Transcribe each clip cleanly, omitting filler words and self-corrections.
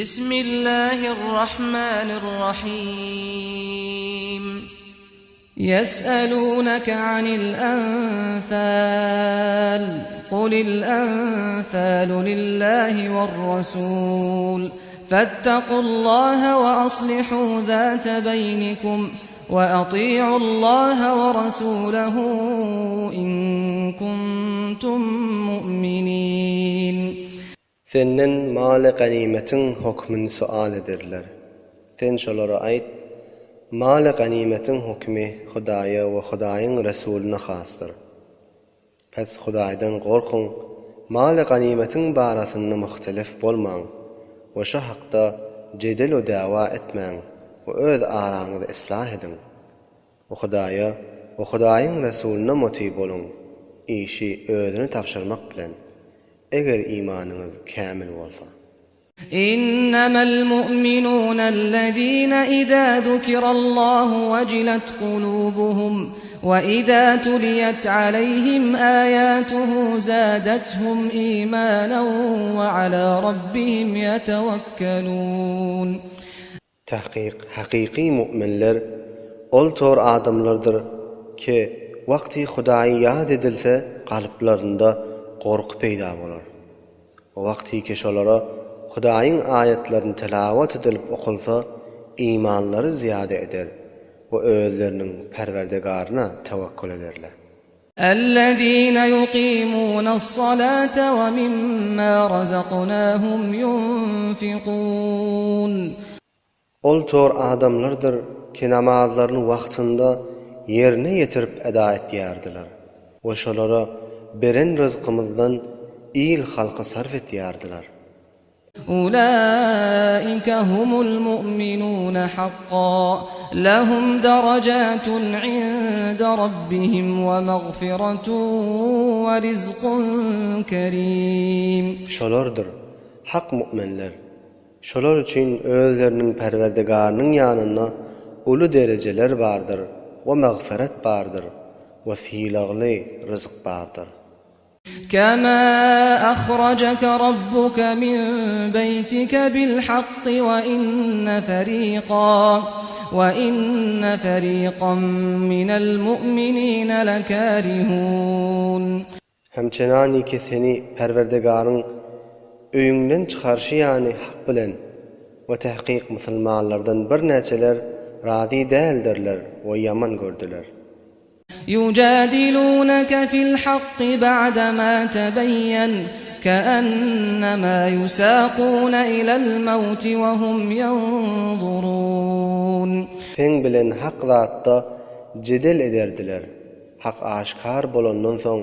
بسم الله الرحمن الرحيم يسألونك عن الأنفال قل الأنفال لله والرسول فاتقوا الله وأصلحوا ذات بينكم وأطيعوا الله ورسوله إن كنتم مؤمنين. Senin mal-ı ganimetin hukmunu sual edirler. Sen şolara ayt, mal-ı ganimetin hukmi Hudaya ve Hudaýyň Resulüne hasdyr. Pes Hudaýdan gorkun, mal-ı ganimetin barasynda muhtelif bolmaň we şu hakda jedel we dawa etmäň we öz araňyzy islah edin. Hudaýa we Hudaýyň Resulüne muti bolun. Işi özüne tapşyrmak bilen. Eger imanınız kamil bolsa. İnnemel mu'minûnellezîne idâ zukirallâhu vecilet kulûbuhum ve idâ tuliyet aleyhim âyâtuhu zâdethum îmânen ve alâ rabbihim yetevekkelûn. Tahqiq, haqiqi mu'minler ol tor adamlardır ki vakti Hudaýy yad edilse qalplarında gorku peýda bolar. O wagty ki şolara Hudaýyň ayetlerini tilawat edilip okulsa imanlary ziyade eder we özleriniň Perwerdigaryna tewekkül ederler. اَلَّذ۪ينَ يُقِيمُونَ الصَّلَاةَ وَمِمَّا رَزَقْنَاهُمْ يُنْفِقُونَ. Ol tor adamlardır ki namazlaryny wagtynda yerine ýetirip eda etýärdiler we şolara beren rızkımızdan iyil halka sarf etýärdiler. أولئك هم المؤمنون حقا لهم درجات عند ربهم ومغفرة ورزق كريم. Şolardır hak müminler. Şolar üçin özleriniň Perwerdigarynyň ýanyna uly dereceler bardyr we magfiret bardyr ve filagly rızk bardyr. كما أخرجك ربك من بيتك بالحق وإن فريقا من المؤمنين لكارهون. Hemçenani ki seni Perwerdigaryň öýüňden çykarşy ýani hak bilen we tahqiq musulmanlardan bir näçeler razi däldirler we ýaman gördüler. يجادلونك في الحق بعدما تبين كأنما يساقون إلى الموت وهم ينظرون. Sen bilen hak zatda jedel ederdiler. Hak aşkar bolandan soň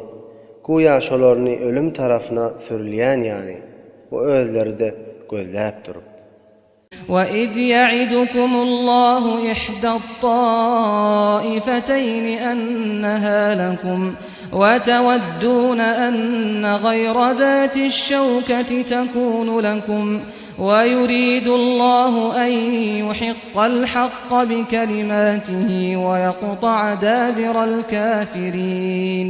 goýa şolaryny ölüm tarafına sürülýän ýani we özleri de gözläp durup. وَإِذْ يَعِدُكُمُ اللَّهُ إِحْدَى الطَّائِفَتَيْنِ أَنَّهَا لَكُمْ وَتَوَدُّونَ أَنَّ غَيْرَ ذَاتِ الشَّوْكَةِ تَكُونُ لَكُمْ وَيُرِيدُ اللَّهُ أَن يُحِقَّ الْحَقَّ بِكَلِمَاتِهِ وَيَقْطَعَ دَابِرَ الْكَافِرِينَ.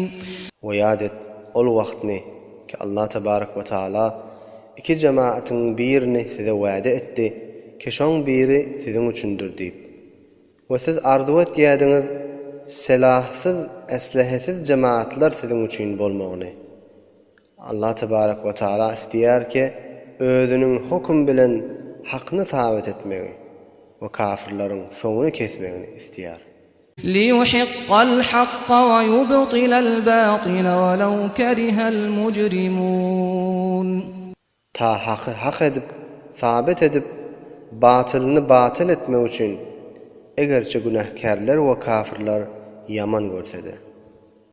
وَيَادَت ol wagtny ki Allah tebarek ve taala iki cemaatin birini size wa'de etdi ki şoň biri siziň üçündür diýip. Ve siz arzu etýärdiňiz selahsyz, eslehesiz cemaatlar siziň üçin bolmagyny. Allah tebarek ve taala istýär ki özüniň hukm bilen hakny sabit etmegi we kafirlaryň soňuny kesmegini istýär. لِيُحِقَّ الْحَقَّ وَيُبْطِلَ الْبَاطِلَ وَلَوْ كَرِهَ الْمُجْرِمُونَ. Ta hak edip, sabit edip, batylyny batyl etmek üçin egerçe günahkarlar we kafirler ýaman görsede.